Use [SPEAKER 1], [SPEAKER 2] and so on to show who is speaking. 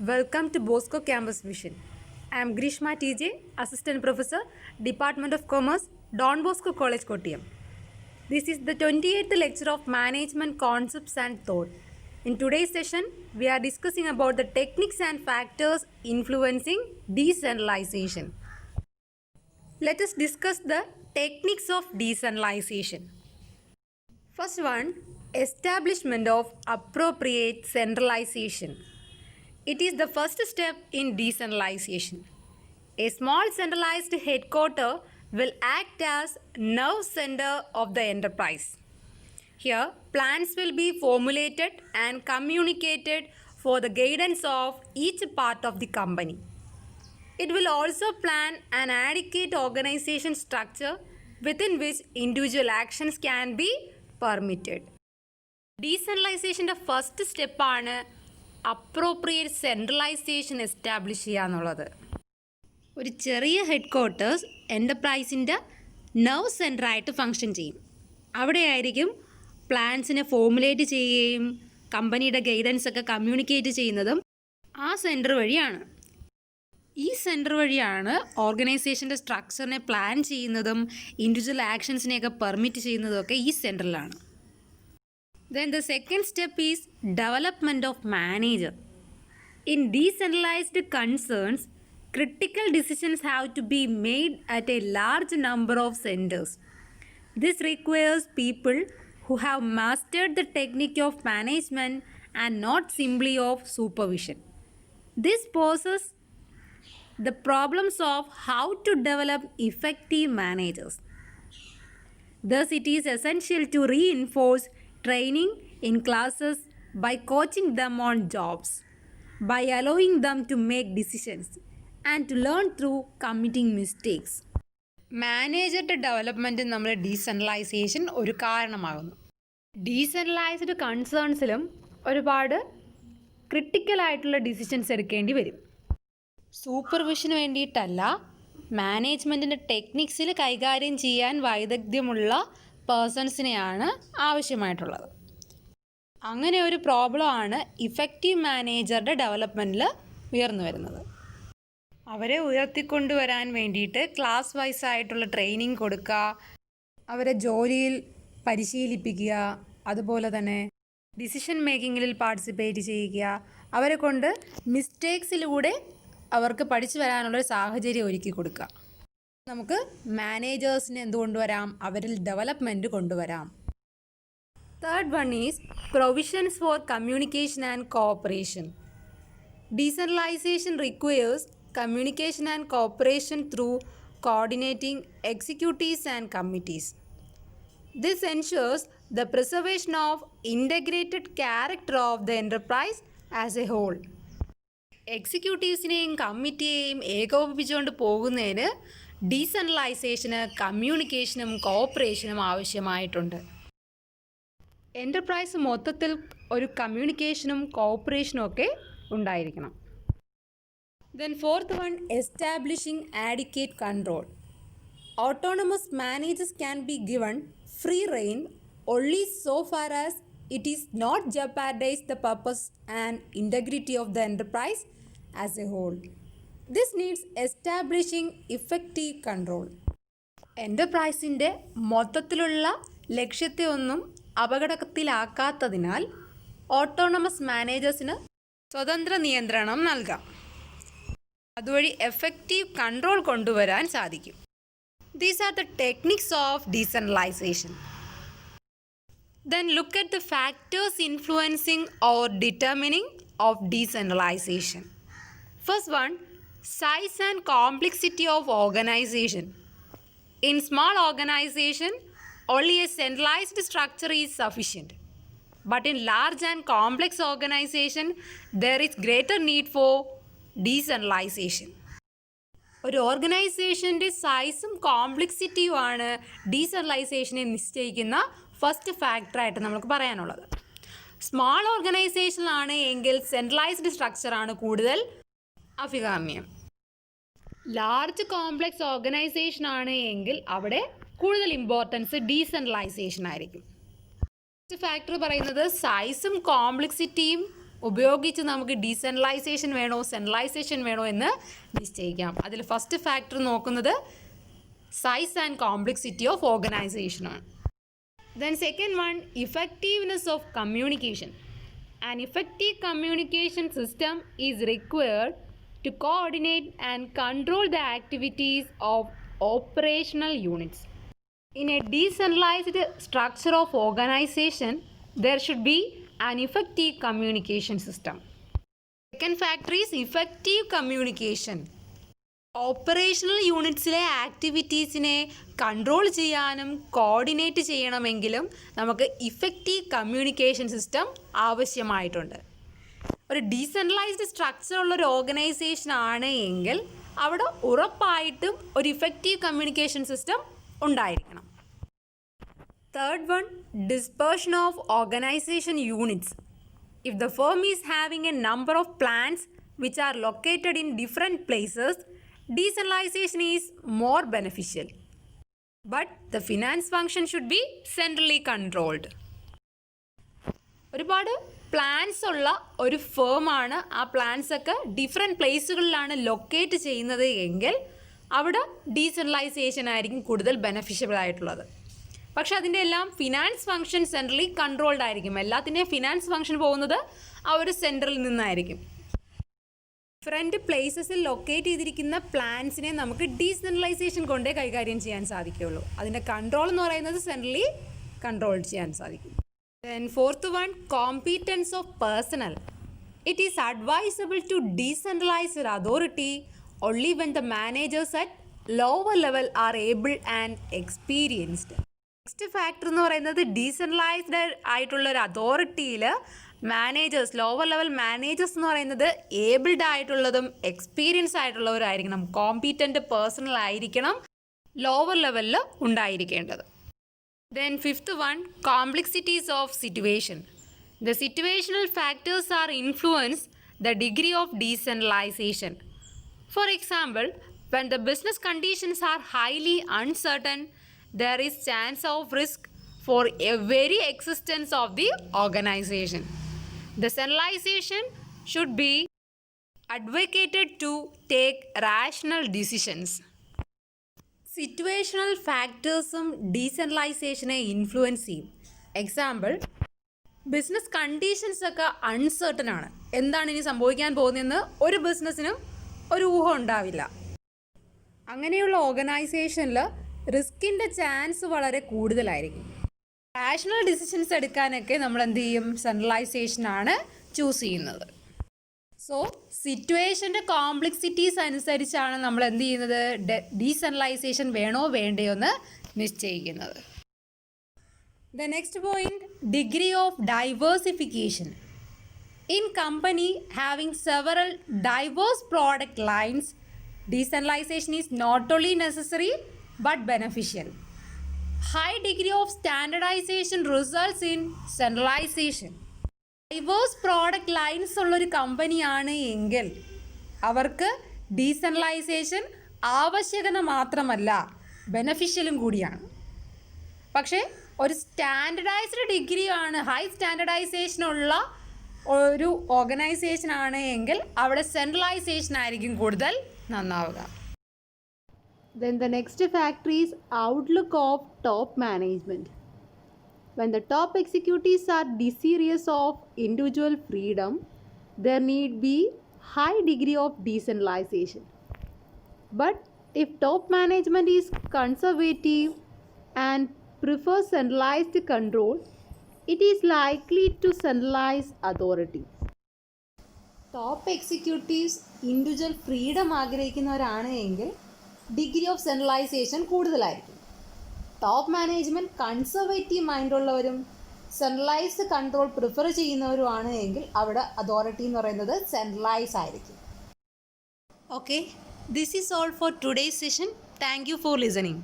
[SPEAKER 1] Welcome to Bosco Campus Vision. I am Grishma TJ, Assistant Professor, Department of Commerce, Don Bosco College, Kottayam. This is the 28th lecture of Management Concepts and Thought. In today's session, we are discussing about the techniques and factors influencing decentralization. Let us discuss the techniques of decentralization. First one, establishment of appropriate centralization. It is the first step in decentralization. A small centralized headquarters will act as nerve center of the enterprise. Here, plans will be formulated and communicated for the guidance of each part of the company. It will also plan an adequate organization structure within which individual actions can be permitted. ഡീസെൻട്രലൈസേഷൻ്റെ first സ്റ്റെപ്പാണ് appropriate centralization establish ചെയ്യുക എന്നുള്ളത്. ഒരു ചെറിയ headquarters എൻ്റർപ്രൈസിൻ്റെ nerve സെൻ്ററായിട്ട് function ചെയ്യും. അവിടെയായിരിക്കും പ്ലാൻസിനെ ഫോമുലേറ്റ് ചെയ്യുകയും കമ്പനിയുടെ ഗൈഡൻസ് ഒക്കെ കമ്മ്യൂണിക്കേറ്റ് ചെയ്യുന്നതും ആ സെൻറ്റർ വഴിയാണ്. ഈ സെൻറ്റർ വഴിയാണ് ഓർഗനൈസേഷൻ്റെ സ്ട്രക്ചറിനെ പ്ലാൻ ചെയ്യുന്നതും ഇൻഡിവിജ്വൽ ആക്ഷൻസിനെയൊക്കെ പെർമിറ്റ് ചെയ്യുന്നതും ഈ സെൻറ്ററിലാണ്. Then the second step is development of manager. In decentralized concerns, critical decisions have to be made at a large number of centers. This requires people who have mastered the technique of management and not simply of supervision. This poses the problems of how to develop effective managers. Thus, it is essential to reinforce training in classes by coaching them on jobs, by allowing them to make decisions and to learn through committing mistakes. മാനേജറുടെ development നമ്മുടെ decentralisation ഒരു കാരണമാകുന്നു. Decentralised കൺസേൺസിലും ഒരുപാട് ക്രിട്ടിക്കലായിട്ടുള്ള decisions എടുക്കേണ്ടി വരും. സൂപ്പർവിഷന് വേണ്ടിയിട്ടല്ല, മാനേജ്മെൻറ്റിൻ്റെ ടെക്നിക്സിൽ കൈകാര്യം ചെയ്യാൻ വൈദഗ്ധ്യമുള്ള പേഴ്സൺസിനെയാണ് ആവശ്യമായിട്ടുള്ളത്. അങ്ങനെ ഒരു പ്രോബ്ലമാണ് ഇഫക്റ്റീവ് മാനേജറുടെ ഡെവലപ്മെൻറ്റിൽ ഉയർന്നു വരുന്നത്. അവരെ ഉയർത്തിക്കൊണ്ടുവരാൻ വേണ്ടിയിട്ട് ക്ലാസ് വൈസ് ആയിട്ടുള്ള ട്രെയിനിങ് കൊടുക്കുക, അവരെ ജോലിയിൽ പരിശീലിപ്പിക്കുക, അതുപോലെ തന്നെ ഡിസിഷൻ മേക്കിങ്ങിൽ പാർട്ടിസിപ്പേറ്റ് ചെയ്യിക്കുക, അവരെ കൊണ്ട് മിസ്റ്റേക്സിലൂടെ അവർക്ക് പഠിച്ചു വരാനുള്ളൊരു സാഹചര്യം ഒരുക്കി കൊടുക്കുക. നമുക്ക് മാനേജേഴ്സിനെ എന്ത് കൊണ്ടുവരാം? അവരിൽ ഡെവലപ്മെൻറ്റ് കൊണ്ടുവരാം. Third one is provisions for communication and cooperation. Decentralization requires communication and cooperation through coordinating executives and committees. This ensures the preservation of integrated character of the enterprise as a whole. എക്സിക്യൂട്ടീവ്സിനെയും കമ്മിറ്റിയെയും ഏകോപിപ്പിച്ചുകൊണ്ട് പോകുന്നതിന് ഡീസെൻട്രലൈസേഷന് കമ്മ്യൂണിക്കേഷനും കോഓപ്പറേഷനും ആവശ്യമായിട്ടുണ്ട്. Enterprise മൊത്തത്തിൽ ഒരു കമ്മ്യൂണിക്കേഷനും കോഓപ്പറേഷനും ഒക്കെ ഉണ്ടായിരിക്കണം. Then fourth one, establishing adequate control. Autonomous managers can be given free rain only so far as it is not jeopardize the purpose and integrity of the enterprise as a whole. This needs establishing effective control. എൻ്റർപ്രൈസിൻ്റെ മൊത്തത്തിലുള്ള ലക്ഷ്യത്തെ ഒന്നും അപകടത്തിലാക്കാത്തതിനാൽ autonomous മാനേജേഴ്സിന് സ്വതന്ത്ര നിയന്ത്രണം നൽകാം. അതുവഴി effective control കൊണ്ടുവരാൻ സാധിക്കും. These are the techniques of decentralisation. Then look at the factors influencing or determining of decentralization. First one, size and complexity of organization. In small organization, only a centralized structure is sufficient. But in large and complex organization, there is greater need for decentralization. ഒരു ഓർഗനൈസേഷൻ്റെ സൈസും കോംപ്ലക്സിറ്റിയുമാണ് ഡീസെൻട്രലൈസേഷനെ നിശ്ചയിക്കുന്ന first ഫാക്ടറായിട്ട് നമുക്ക് പറയാനുള്ളത്. Small ഓർഗനൈസേഷനാണ് എങ്കിൽ centralised സ്ട്രക്ചറാണ് കൂടുതൽ അഭികാമ്യം. Large complex organisation ആണ് എങ്കിൽ അവിടെ കൂടുതൽ ഇമ്പോർട്ടൻസ് ഡീസെൻട്രലൈസേഷൻ ആയിരിക്കും. ഫസ്റ്റ് ഫാക്ടർ പറയുന്നത് സൈസും കോംപ്ലക്സിറ്റിയും ഉപയോഗിച്ച് നമുക്ക് ഡീസെൻട്രലൈസേഷൻ വേണോ സെൻട്രലൈസേഷൻ വേണോ എന്ന് നിശ്ചയിക്കാം. അതിൽ ഫസ്റ്റ് ഫാക്ടർ നോക്കുന്നത് സൈസ് ആൻഡ് കോംപ്ലക്സിറ്റി ഓഫ് ഓർഗനൈസേഷനാണ്. Then second one, effectiveness of communication. An effective communication system is required to coordinate and control the activities of operational units. In a decentralized structure of organization, there should be an effective communication system. Second factor is effective communication. Operational യൂണിറ്റ്സിലെ ആക്ടിവിറ്റീസിനെ control ചെയ്യാനും coordinate ചെയ്യണമെങ്കിലും നമുക്ക് effective communication system ആവശ്യമായിട്ടുണ്ട്. ഒരു decentralised സ്ട്രക്ചറുള്ളൊരു organisation ആണ് എങ്കിൽ അവിടെ ഉറപ്പായിട്ടും ഒരു ഇഫക്റ്റീവ് കമ്മ്യൂണിക്കേഷൻ സിസ്റ്റം ഉണ്ടായിരിക്കണം. Third one, dispersion of organisation units. If the firm is having A number of plants which are located in different places, decentralization is more beneficial, but the finance function should be centrally controlled. ഒരുപാട് plans ഉള്ള ഒരു ഫേമാണ് ആ plans ഒക്കെ different പ്ലേസുകളിലാണ് locate ചെയ്യുന്നത് എങ്കിൽ അവിടെ decentralisation ആയിരിക്കും കൂടുതൽ ബെനഫിഷ്യബിൾ ആയിട്ടുള്ളത്. പക്ഷെ അതിൻ്റെ എല്ലാം ഫിനാൻസ് ഫംഗ്ഷൻ സെൻട്രലി കൺട്രോൾഡ് ആയിരിക്കും. എല്ലാത്തിൻ്റെയും ഫിനാൻസ് ഫംഗ്ഷൻ പോകുന്നത് ആ ഒരു സെൻറ്ററിൽ നിന്നായിരിക്കും. ഡിഫറെൻറ്റ് പ്ലേസസിൽ ലൊക്കേറ്റ് ചെയ്തിരിക്കുന്ന പ്ലാൻസിനെ നമുക്ക് ഡീസെൻട്രലൈസേഷൻ കൊണ്ടേ കൈകാര്യം ചെയ്യാൻ സാധിക്കുകയുള്ളൂ. അതിൻ്റെ കൺട്രോൾ എന്ന് പറയുന്നത് സെൻട്രലി കൺട്രോൾ ചെയ്യാൻ സാധിക്കും. Then fourth one, competence of personnel. It is advisable to decentralise authority only when the managers at lower level are able and experienced. Next factor എന്ന് പറയുന്നത് ഡീസെൻട്രലൈസ്ഡ് ആയിട്ടുള്ള ഒരു അതോറിറ്റിയിൽ മാനേജേഴ്സ്, ലോവർ ലെവൽ മാനേജേഴ്സ് എന്ന് പറയുന്നത് abled ആയിട്ടുള്ളതും experience ആയിട്ടുള്ളവരായിരിക്കണം. Competent personnel ആയിരിക്കണം ലോവർ ലെവലിൽ ഉണ്ടായിരിക്കേണ്ടത്. Then fifth one, complexities of situation. The situational factors are influence the degree of decentralisation. For example, when the business conditions are highly uncertain, there is chance of risk for a very existence of the organization. The centralization should be advocated to take rational decisions. Situational ഫാക്ടേഴ്സും ഡീസെൻട്രലൈസേഷനെ influence ചെയ്യും. Example, business conditions ഒക്കെ uncertain ആണ്. എന്താണ് ഇനി സംഭവിക്കാൻ പോകുന്നതെന്ന് ഒരു ബിസിനസ്സിനും ഒരു ഊഹം ഉണ്ടാവില്ല. അങ്ങനെയുള്ള ഓർഗനൈസേഷനിൽ റിസ്കിൻ്റെ ചാൻസ് വളരെ കൂടുതലായിരിക്കും. റാഷണൽ ഡിസിഷൻസ് എടുക്കാനൊക്കെ നമ്മൾ എന്ത് ചെയ്യും? സെൻട്രലൈസേഷനാണ് ചൂസ് ചെയ്യുന്നത്. സോ സിറ്റുവേഷൻ്റെ കോംപ്ലക്സിറ്റീസ് അനുസരിച്ചാണ് നമ്മൾ എന്ത് ചെയ്യുന്നത്? ഡീസെൻട്രലൈസേഷൻ വേണോ വേണ്ടയോ എന്ന് നിശ്ചയിക്കുന്നത്. The next point, degree of diversification. In company having several diverse product lines, decentralization is not only necessary but beneficial. High degree of standardization results in centralization. Diverse product lines ഉള്ളൊരു കമ്പനിയാണ് എങ്കിൽ അവർക്ക് decentralisation ആവശ്യകത മാത്രമല്ല ബെനഫിഷ്യലും കൂടിയാണ്. പക്ഷേ ഒരു standardised ഡിഗ്രിയാണ്, ഹൈ സ്റ്റാൻഡർഡൈസേഷൻ ഉള്ള ഒരു ഓർഗനൈസേഷൻ ആണ് എങ്കിൽ അവിടെ സെൻട്രലൈസേഷൻ ആയിരിക്കും കൂടുതൽ നന്നാവുക. Then the next factor is outlook of top management. When the top executives are desirous of individual freedom, there need be high degree of decentralization. But if top management is conservative and prefers centralized control, it is likely to centralize authority. Top executives individual freedom ആഗ്രഹിക്കുന്നവരാണ് എങ്കിൽ degree of centralization കൂടുതലായിരിക്കും. Top management conservative മൈൻഡുള്ളവരും centralized control prefer ചെയ്യുന്നവരുമാണ് എങ്കിൽ അവിടെ authority എന്ന് പറയുന്നത് centralize ആയിരിക്കും. Okay, this is all for today's session. Thank you for listening.